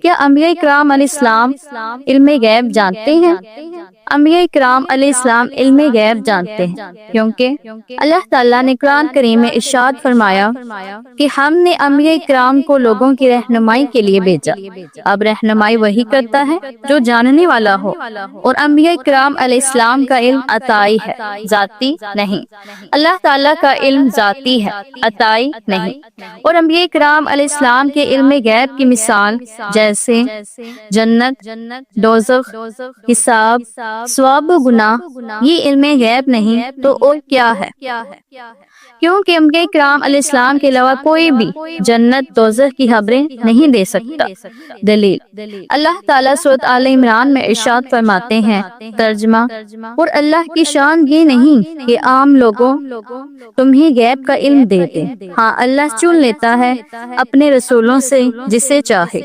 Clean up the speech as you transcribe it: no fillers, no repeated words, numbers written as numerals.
क्या अम्बिया इकराम अलैहिस्सलाम इल्मे गैब जानते हैं? अम्बिया इकराम अलैहिस्सलाम इल्मे गैब जानते हैं, क्योंकि अल्लाह ताला ने कुरान करीम में इरशाद फरमाया कि हमने अम्बिया इकराम को लोगों की रहनुमाई के लिए भेजा। अब रहनुमाई वही करता है जो जानने वाला हो, और अम्बिया इकराम अलैहिस्सलाम का इल्म अताई है, जाती नहीं। अल्लाह ताला का इल्म जाती है, अताई नहीं। और अम्बिया इकराम अलैहिस्सलाम के इल्म गैब की मिसाल जैसे जन्नत, दोज़ख, हिसाब, सवाब व गुनाह, ये इल्म गैब नहीं तो और क्या है? क्योंकि अम्बिया इकराम अलैहिस्सलाम के अलावा कोई भी जन्नत दोज़ख की खबरें नहीं दे सकता। दलील, अल्लाह ताला सूरत आले इमरान में इरशाद फरमाते हैं, तर्जमा, और अल्लाह की शान ये नहीं कि आम लोगों तुम्हें गैब का इल्म दे दे। हाँ, अल्लाह चुन लेता है अपने रसूलों से जिसे चाहे।